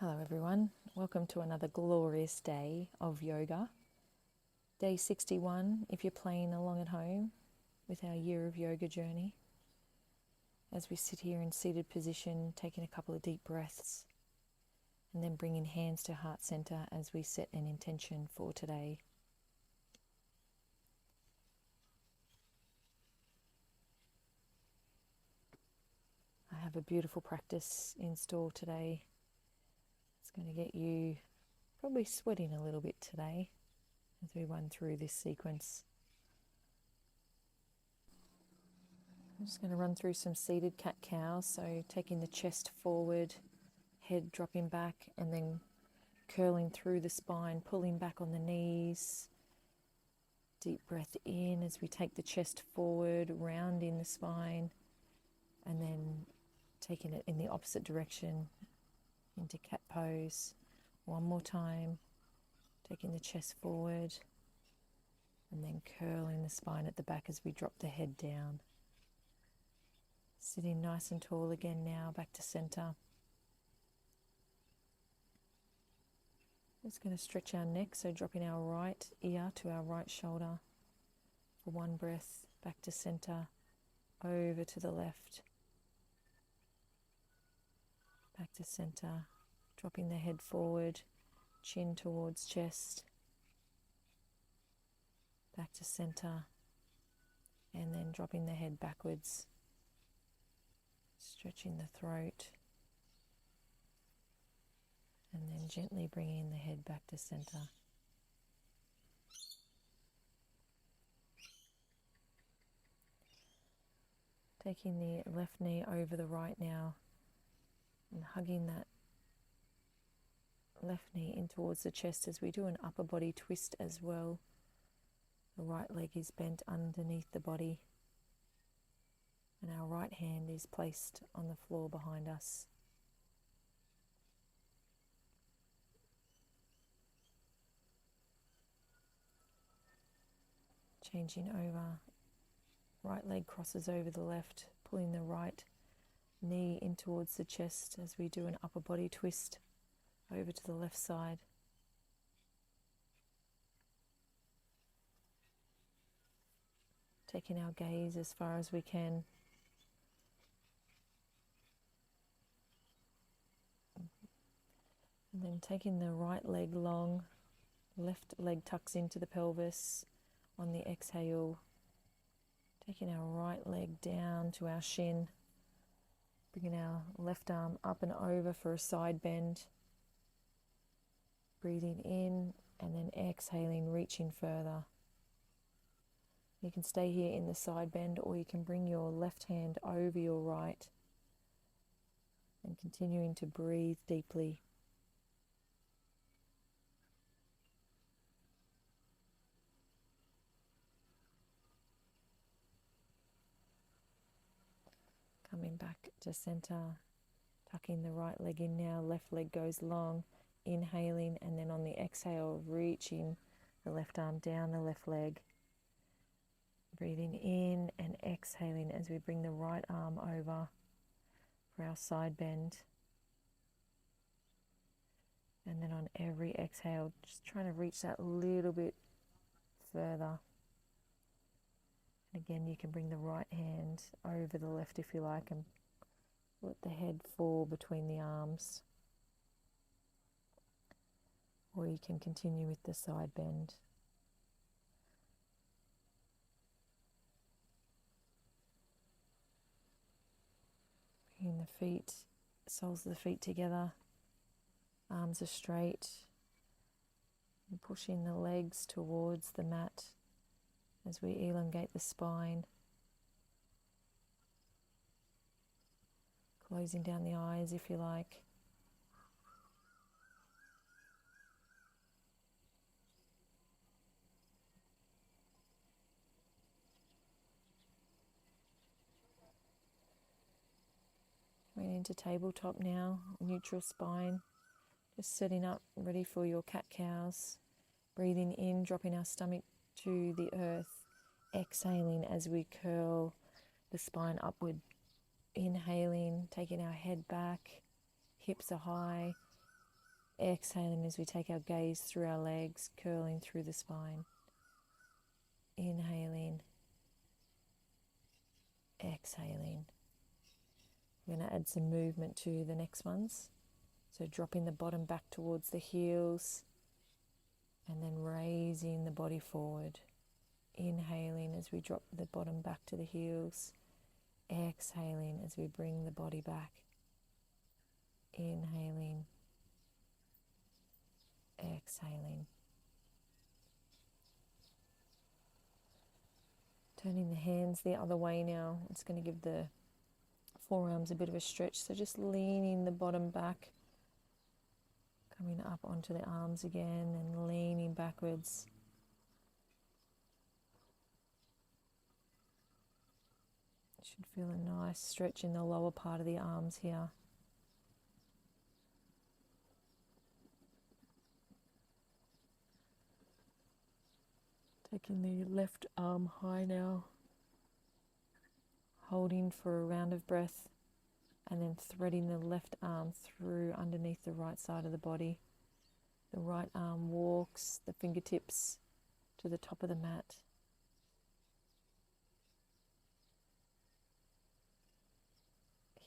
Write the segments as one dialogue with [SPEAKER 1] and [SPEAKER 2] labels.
[SPEAKER 1] Hello everyone, welcome to another glorious day of yoga. Day 61 if you're playing along at home with our year of yoga journey. As we sit here in seated position, taking a couple of deep breaths and then bringing hands to heart center as we set an intention for today. I have a beautiful practice in store today. It's going to get you probably sweating a little bit today as we run through this sequence. I'm just going to run through some seated cat-cow, so taking the chest forward, head dropping back, and then curling through the spine, pulling back on the knees. Deep breath in as we take the chest forward, rounding the spine, and then taking it in the opposite direction into cat pose. One more time, taking the chest forward, and then curling the spine at the back as we drop the head down. Sitting nice and tall again now, back to center. Just going to stretch our neck, so dropping our right ear to our right shoulder for one breath, back to center, over to the left, back to center, dropping the head forward, chin towards chest, back to center, and then dropping the head backwards, stretching the throat, and then gently bringing the head back to center. Taking the left knee over the right now and hugging that left knee in towards the chest as we do an upper body twist as well. The right leg is bent underneath the body and our right hand is placed on the floor behind us. Changing over, right leg crosses over the left, pulling the right knee in towards the chest as we do an upper body twist over to the left side. Taking our gaze as far as we can. And then taking the right leg long, left leg tucks into the pelvis. On the exhale, taking our right leg down to our shin, bringing our left arm up and over for a side bend. Breathing in and then exhaling, reaching further. You can stay here in the side bend, or you can bring your left hand over your right and continuing to breathe deeply. Coming back to center, tucking the right leg in now, left leg goes long, inhaling, and then on the exhale, reaching the left arm down the left leg. Breathing in and exhaling as we bring the right arm over for our side bend. And then on every exhale, just trying to reach that little bit further. And again, you can bring the right hand over the left if you like and let the head fall between the arms. Or you can continue with the side bend. Bringing the feet, soles of the feet together, arms are straight, and pushing the legs towards the mat as we elongate the spine. Closing down the eyes if you like. Going into tabletop now, neutral spine. Just setting up, ready for your cat-cows. Breathing in, dropping our stomach to the earth. Exhaling as we curl the spine upward. Inhaling, taking our head back, hips are high. Exhaling as we take our gaze through our legs, curling through the spine. Inhaling. Exhaling. We're going to add some movement to the next ones. So dropping the bottom back towards the heels and then raising the body forward. Inhaling as we drop the bottom back to the heels. Exhaling as we bring the body back. Inhaling. Exhaling. Turning the hands the other way now. It's going to give the forearms a bit of a stretch. So just leaning the bottom back. Coming up onto the arms again and leaning backwards. Should feel a nice stretch in the lower part of the arms here. Taking the left arm high now, holding for a round of breath, and then threading the left arm through underneath the right side of the body. The right arm walks the fingertips to the top of the mat.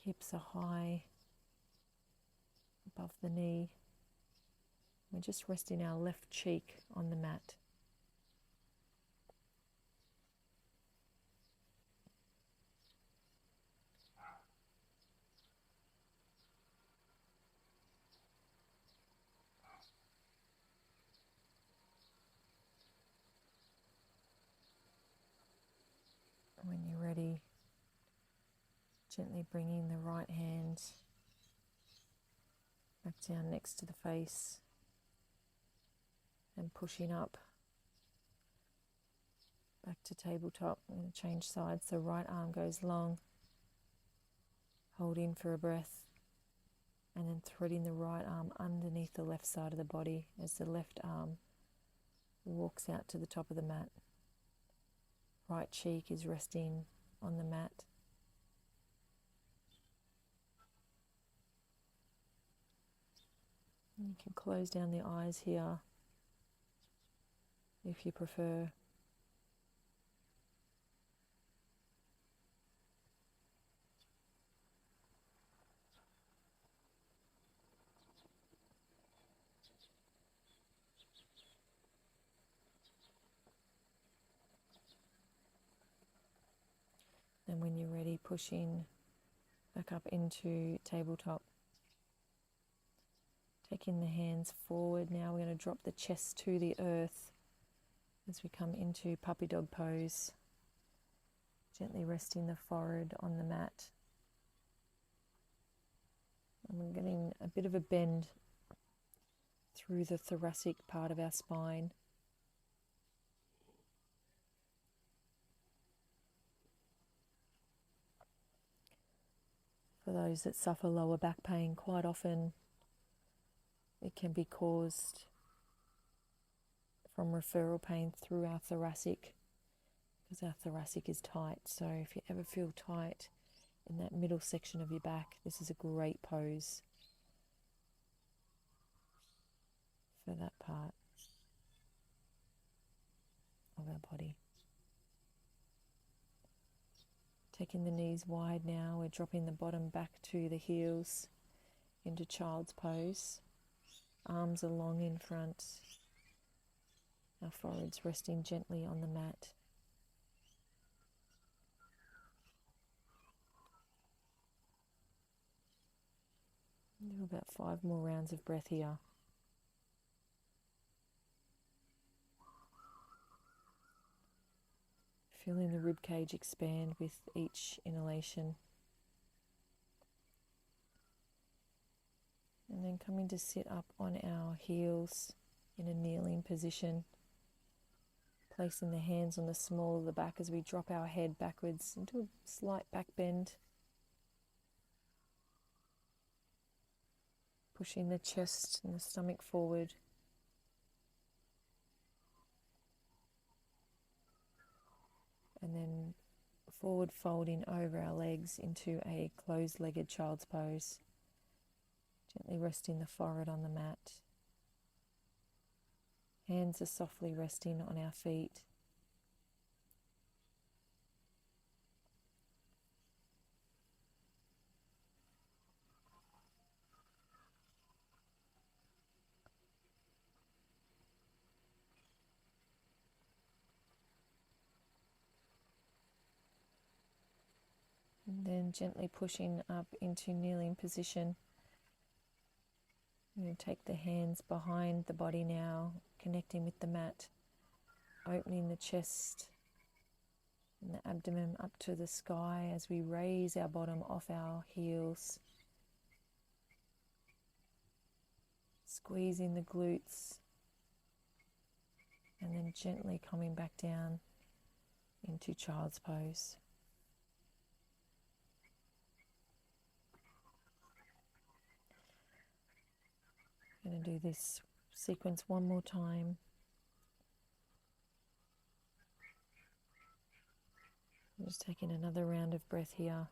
[SPEAKER 1] Hips are high above the knee. We're just resting our left cheek on the mat. When you're ready, gently bringing the right hand back down next to the face and pushing up back to tabletop. I'm going to change sides. So right arm goes long, holding for a breath, and then threading the right arm underneath the left side of the body as the left arm walks out to the top of the mat. Right cheek is resting on the mat. You can close down the eyes here if you prefer. And when you're ready, pushing back up into tabletop. Taking the hands forward now, we're going to drop the chest to the earth as we come into puppy dog pose. Gently resting the forehead on the mat. And we're getting a bit of a bend through the thoracic part of our spine. For those that suffer lower back pain, quite often it can be caused from referral pain through our thoracic, because our thoracic is tight. So if you ever feel tight in that middle section of your back, this is a great pose for that part of our body. Taking the knees wide now, we're dropping the bottom back to the heels into child's pose. Arms are long in front. Our foreheads resting gently on the mat. Do about 5 more rounds of breath here. Feeling the rib cage expand with each inhalation. And then coming to sit up on our heels in a kneeling position. Placing the hands on the small of the back as we drop our head backwards into a slight back bend. Pushing the chest and the stomach forward. And then forward folding over our legs into a closed-legged child's pose. Gently resting the forehead on the mat. Hands are softly resting on our feet. And then gently pushing up into kneeling position. I'm going to take the hands behind the body now, connecting with the mat, opening the chest and the abdomen up to the sky as we raise our bottom off our heels. Squeezing the glutes and then gently coming back down into child's pose. I'm going to do this sequence one more time. I'm just taking another round of breath here.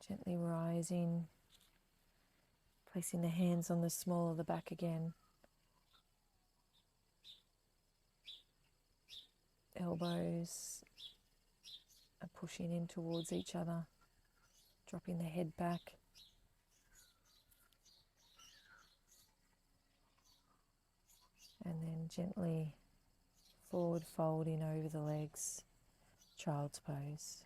[SPEAKER 1] Gently rising, placing the hands on the small of the back again. Elbows are pushing in towards each other, dropping the head back. And then gently forward folding over the legs, child's pose.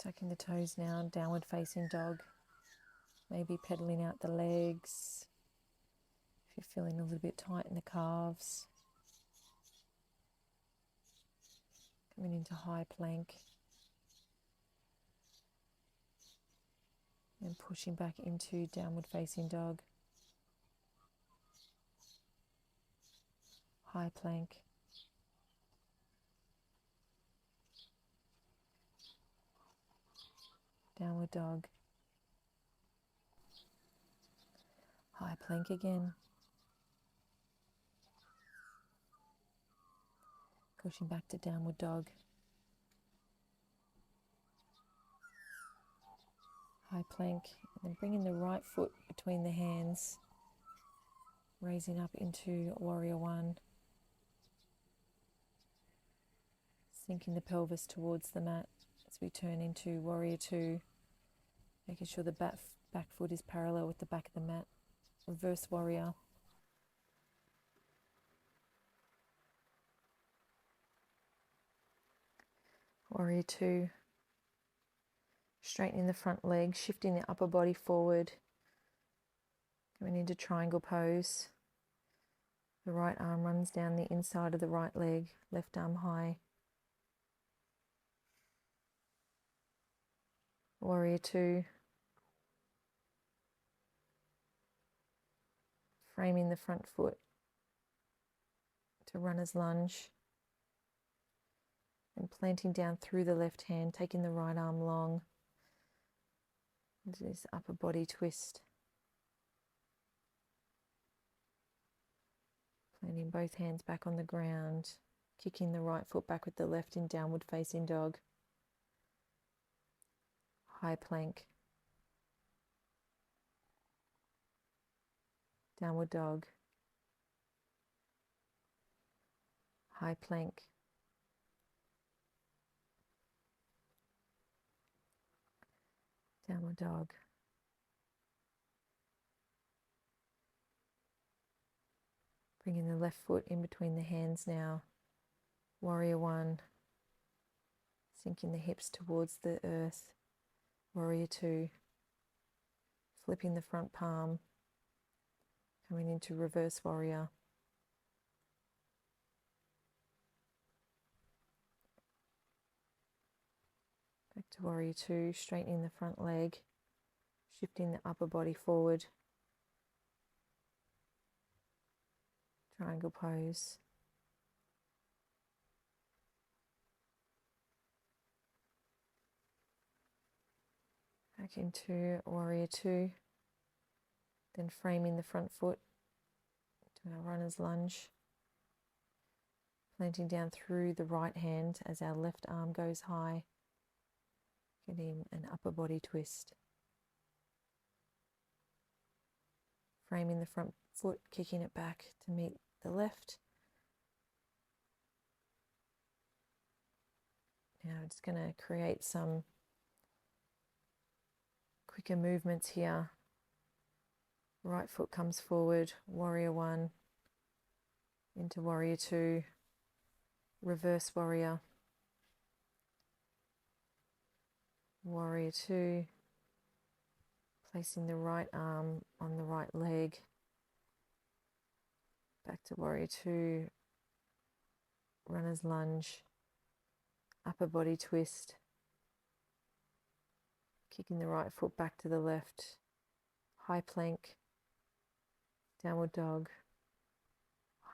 [SPEAKER 1] Tucking the toes now, downward facing dog. Maybe pedaling out the legs if you're feeling a little bit tight in the calves. Coming into high plank. And pushing back into downward facing dog. High plank. Downward dog. High plank again. Pushing back to downward dog. High plank. And then bringing the right foot between the hands. Raising up into warrior one. Sinking the pelvis towards the mat as we turn into warrior two. Making sure the back foot is parallel with the back of the mat. Reverse warrior. Warrior two. Straightening the front leg, shifting the upper body forward. Going into triangle pose. The right arm runs down the inside of the right leg, left arm high. Warrior two. Framing the front foot to runner's lunge. And planting down through the left hand, taking the right arm long. Into this upper body twist. Planting both hands back on the ground. Kicking the right foot back with the left in downward facing dog. High plank. Downward dog. High plank. Downward dog. Bringing the left foot in between the hands now. Warrior one. Sinking the hips towards the earth. Warrior two. Flipping the front palm. Coming into reverse warrior. to warrior two, straightening the front leg, shifting the upper body forward. Triangle pose. Back into warrior two, then framing the front foot to our runner's lunge. Planting down through the right hand as our left arm goes high. Getting an upper body twist. Framing the front foot, kicking it back to meet the left. Now I'm just going to create some quicker movements here. Right foot comes forward, warrior one, into warrior two, reverse warrior, warrior two, placing the right arm on the right leg, back to warrior two, runner's lunge, upper body twist, kicking the right foot back to the left, high plank, downward dog,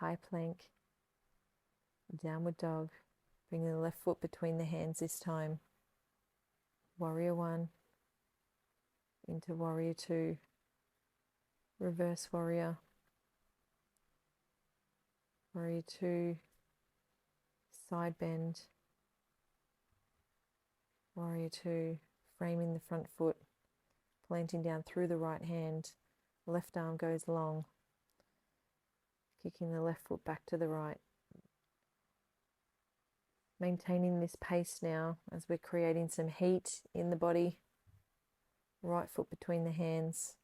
[SPEAKER 1] high plank, downward dog, bringing the left foot between the hands this time, warrior one, into warrior two, reverse warrior, warrior two, side bend, warrior two, framing the front foot, planting down through the right hand, left arm goes long, kicking the left foot back to the right. Maintaining this pace now as we're creating some heat in the body. Right foot between the hands,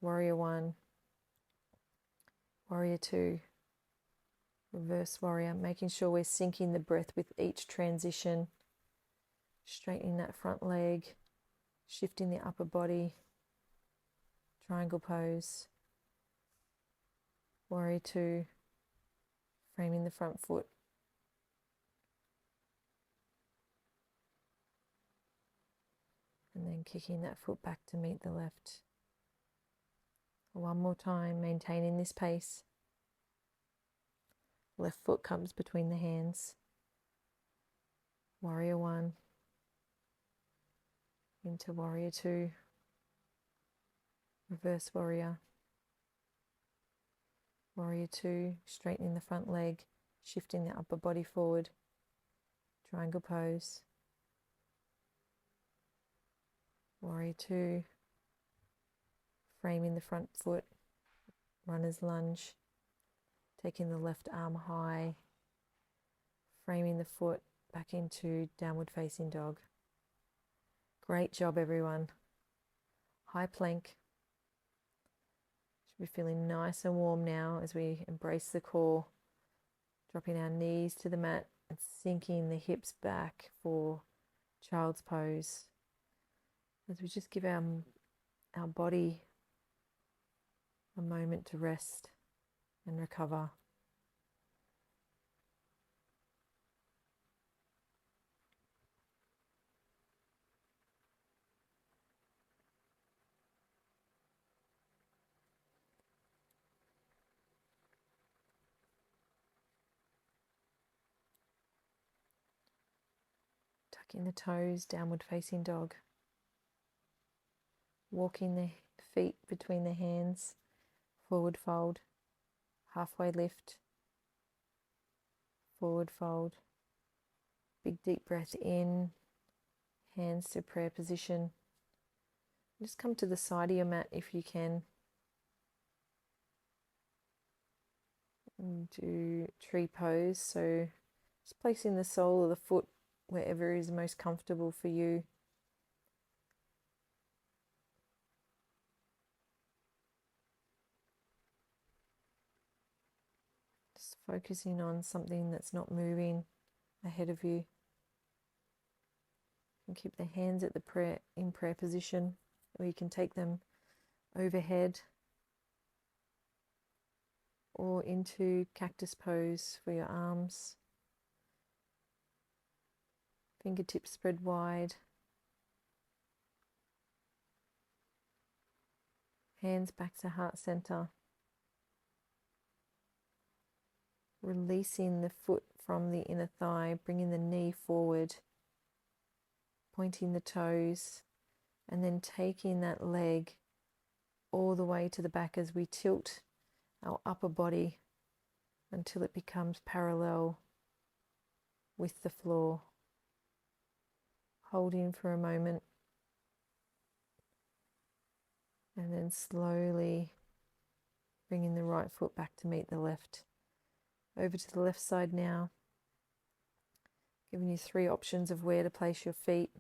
[SPEAKER 1] warrior one, warrior two, reverse warrior, making sure we're syncing the breath with each transition, straightening that front leg, shifting the upper body, triangle pose, warrior two, framing the front foot, and then kicking that foot back to meet the left. One more time, maintaining this pace. Left foot comes between the hands. Warrior one, into warrior two, reverse warrior, warrior two, straightening the front leg, shifting the upper body forward, triangle pose, warrior two, framing the front foot, runner's lunge, taking the left arm high, framing the foot back into downward facing dog. Great job, everyone. High plank. Should be feeling nice and warm now as we embrace the core, dropping our knees to the mat and sinking the hips back for child's pose. As we just give our body a moment to rest and recover. Tucking the toes, downward facing dog. Walking the feet between the hands, forward fold, halfway lift, forward fold. Big deep breath in, hands to prayer position. Just come to the side of your mat if you can. And do tree pose, so just placing the sole of the foot wherever is most comfortable for you. Just focusing on something that's not moving ahead of you. And keep the hands at the prayer position, or you can take them overhead or into cactus pose for your arms. Fingertips spread wide. Hands back to heart center. Releasing the foot from the inner thigh, bringing the knee forward, pointing the toes, and then taking that leg all the way to the back as we tilt our upper body until it becomes parallel with the floor. Holding for a moment, and then slowly bringing the right foot back to meet the left. Over to the left side now, giving you 3 options of where to place your feet.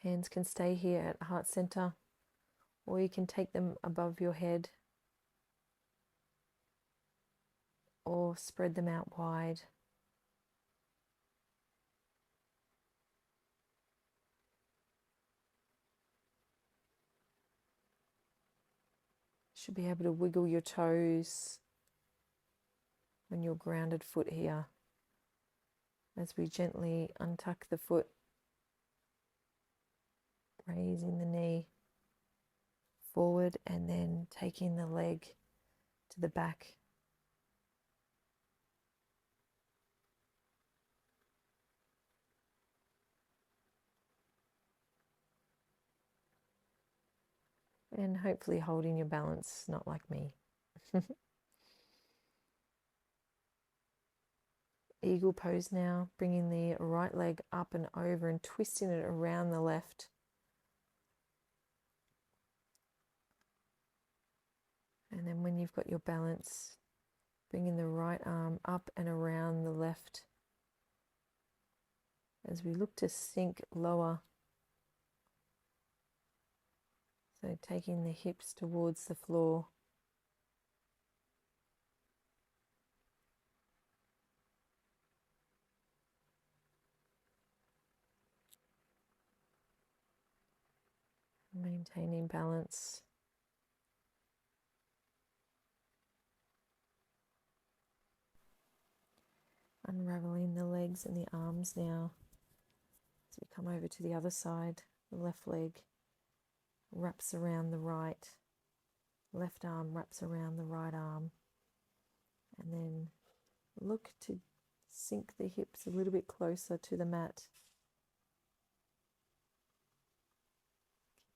[SPEAKER 1] Hands can stay here at heart center, or you can take them above your head or spread them out wide. Should be able to wiggle your toes on your grounded foot here as we gently untuck the foot, raising the knee forward and then taking the leg to the back. And hopefully holding your balance, not like me. Eagle pose now, bringing the right leg up and over and twisting it around the left. And then when you've got your balance, bringing the right arm up and around the left as we look to sink lower. So taking the hips towards the floor. Maintaining balance. Unraveling the legs and the arms now. As we come over to the other side, the left leg wraps around the right, left arm wraps around the right arm, and then look to sink the hips a little bit closer to the mat.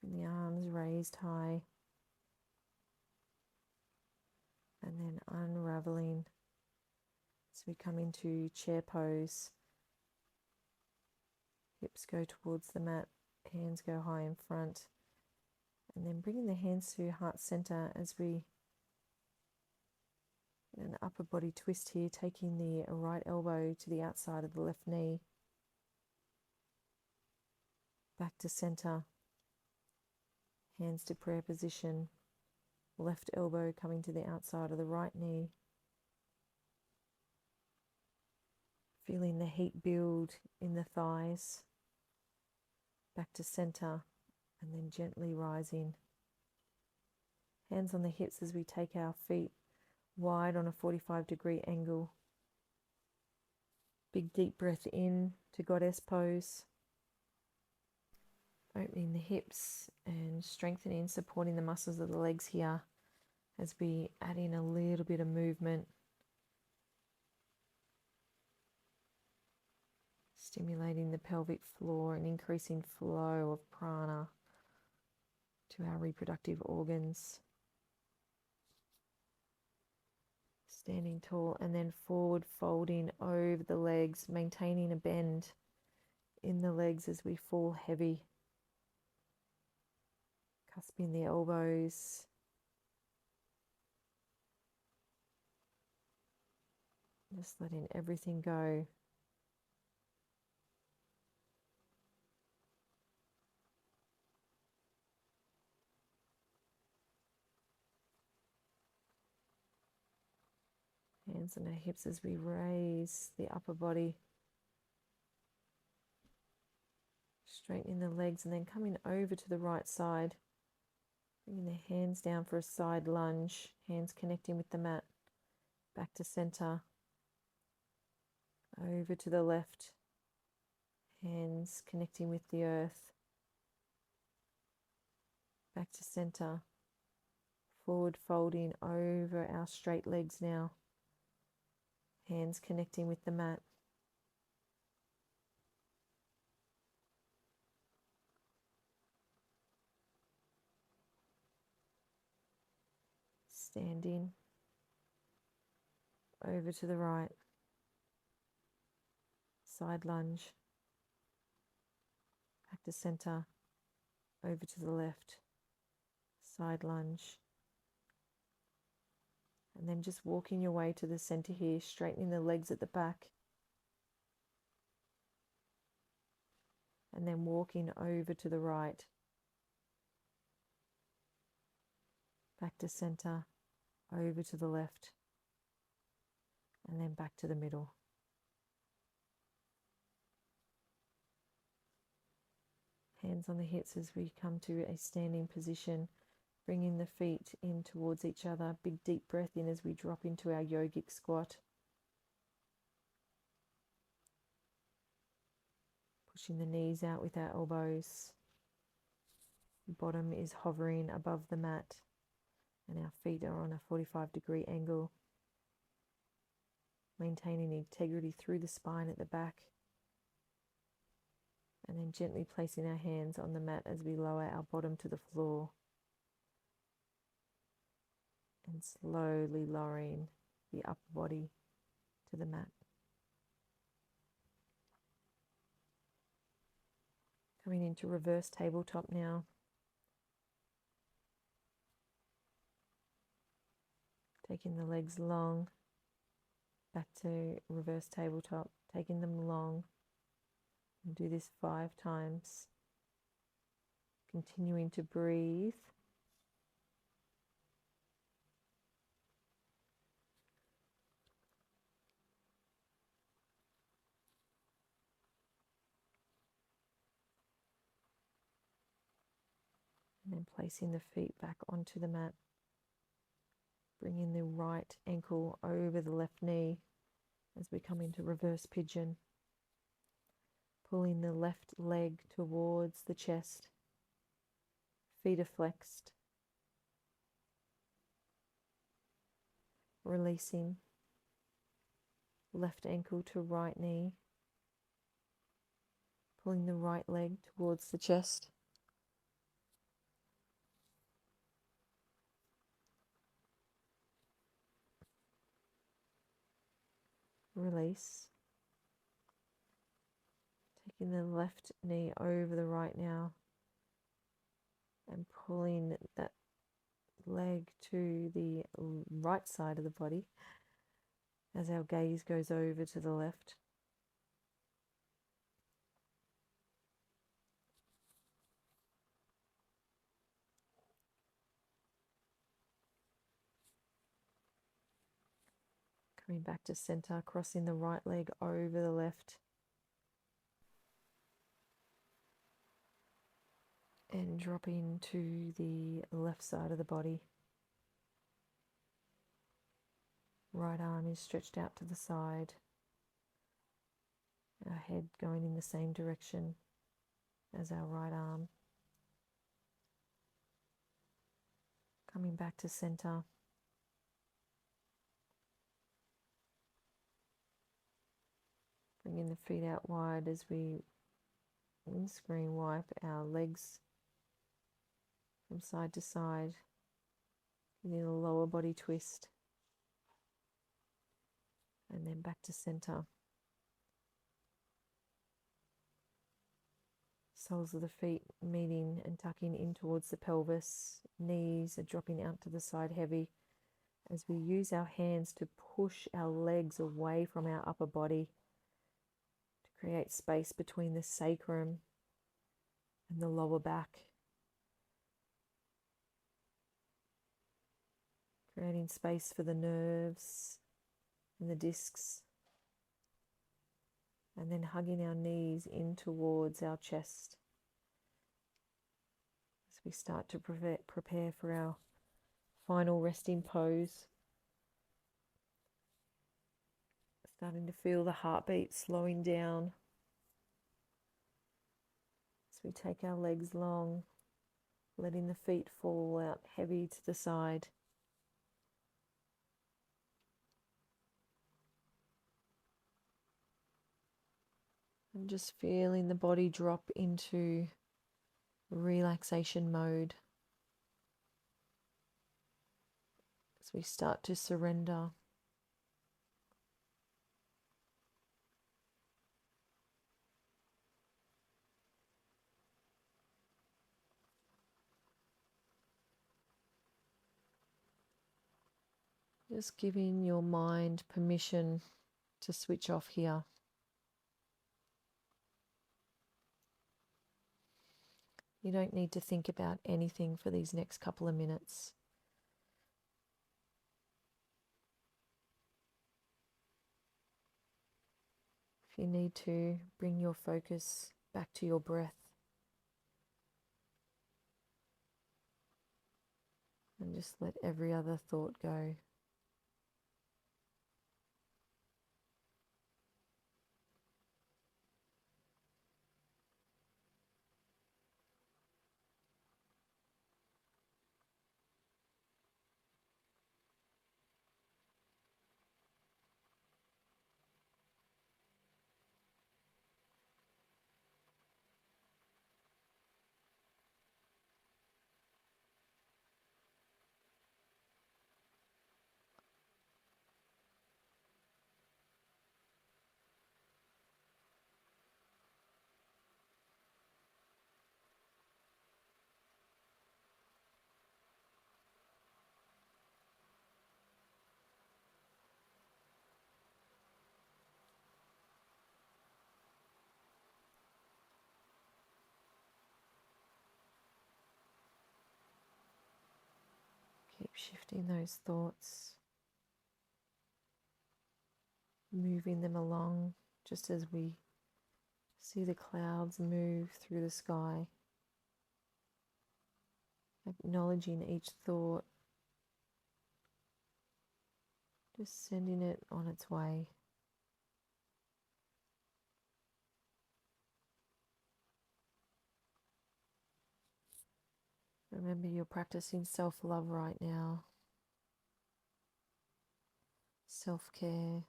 [SPEAKER 1] Keeping the arms raised high, and then unraveling as we come into chair pose. Hips go towards the mat, hands go high in front, and then bringing the hands to heart center as we, in an upper body twist here, taking the right elbow to the outside of the left knee, back to center, hands to prayer position, left elbow coming to the outside of the right knee, feeling the heat build in the thighs, back to center, and then gently rising. Hands on the hips as we take our feet wide on a 45-degree angle. Big deep breath in to goddess pose. Opening the hips and strengthening, supporting the muscles of the legs here as we add in a little bit of movement. Stimulating the pelvic floor and increasing flow of prana to our reproductive organs. Standing tall and then forward folding over the legs, maintaining a bend in the legs as we fall heavy. Cusping the elbows. Just letting everything go. Hands on our hips as we raise the upper body. Straightening the legs and then coming over to the right side. Bringing the hands down for a side lunge, hands connecting with the mat, back to center, over to the left, hands connecting with the earth, back to center, forward folding over our straight legs now, hands connecting with the mat. Standing, over to the right, side lunge, back to center, over to the left, side lunge. And then just walking your way to the center here, straightening the legs at the back. And then walking over to the right, back to center, over to the left, and then back to the middle. Hands on the hips as we come to a standing position, bringing the feet in towards each other. Big deep breath in as we drop into our yogic squat. Pushing the knees out with our elbows. Bottom is hovering above the mat and our feet are on a 45-degree angle. Maintaining integrity through the spine at the back. And then gently placing our hands on the mat as we lower our bottom to the floor. And slowly lowering the upper body to the mat. Coming into reverse tabletop now. Taking the legs long, back to reverse tabletop, taking them long. And do this 5 times. Continuing to breathe. And then placing the feet back onto the mat. Bringing the right ankle over the left knee as we come into reverse pigeon. Pulling the left leg towards the chest. Feet are flexed. Releasing. Left ankle to right knee. Pulling the right leg towards the chest. Release. Taking the left knee over the right now and pulling that leg to the right side of the body as our gaze goes over to the left. Coming back to center, crossing the right leg over the left. And dropping to the left side of the body. Right arm is stretched out to the side. Our head going in the same direction as our right arm. Coming back to center. Bringing the feet out wide as we windscreen wipe our legs from side to side, giving a lower body twist, and then back to center. Soles of the feet meeting and tucking in towards the pelvis. Knees are dropping out to the side heavy as we use our hands to push our legs away from our upper body to create space between the sacrum and the lower back. Creating space for the nerves and the discs. And then hugging our knees in towards our chest. As we start to prepare for our final resting pose. Starting to feel the heartbeat slowing down as we take our legs long, letting the feet fall out heavy to the side. And just feeling the body drop into relaxation mode as we start to surrender. Just giving your mind permission to switch off here. You don't need to think about anything for these next couple of minutes. If you need to, bring your focus back to your breath. And just let every other thought go. Keep shifting those thoughts, moving them along just as we see the clouds move through the sky, acknowledging each thought, just sending it on its way. Remember, you're practicing self-love right now, self-care.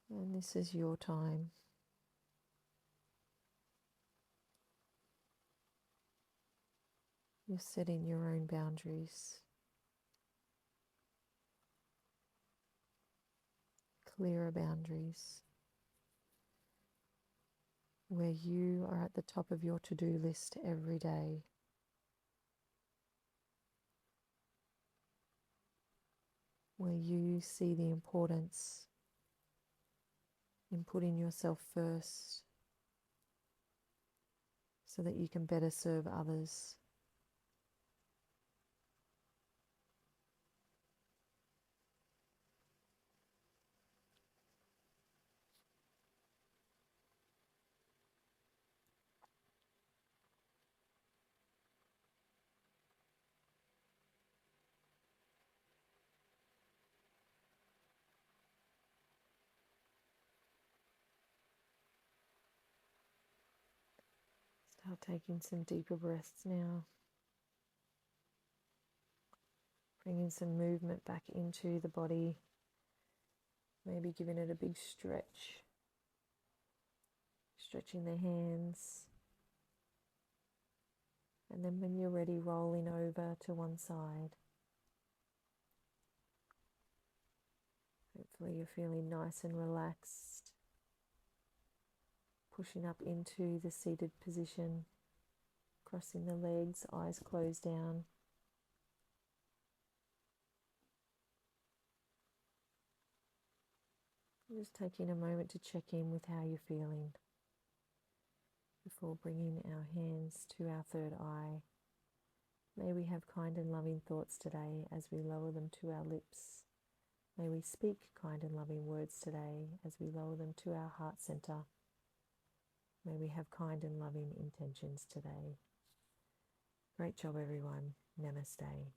[SPEAKER 1] And this is your time. You're setting your own boundaries. Clearer boundaries. Where you are at the top of your to-do list every day. Where you see the importance in putting yourself first so that you can better serve others. Start taking some deeper breaths now. Bringing some movement back into the body. Maybe giving it a big stretch. Stretching the hands. And then when you're ready, rolling over to one side. Hopefully you're feeling nice and relaxed. Pushing up into the seated position. Crossing the legs, eyes closed down. Just taking a moment to check in with how you're feeling before bringing our hands to our third eye. May we have kind and loving thoughts today as we lower them to our lips. May we speak kind and loving words today as we lower them to our heart center. May we have kind and loving intentions today. Great job, everyone. Namaste.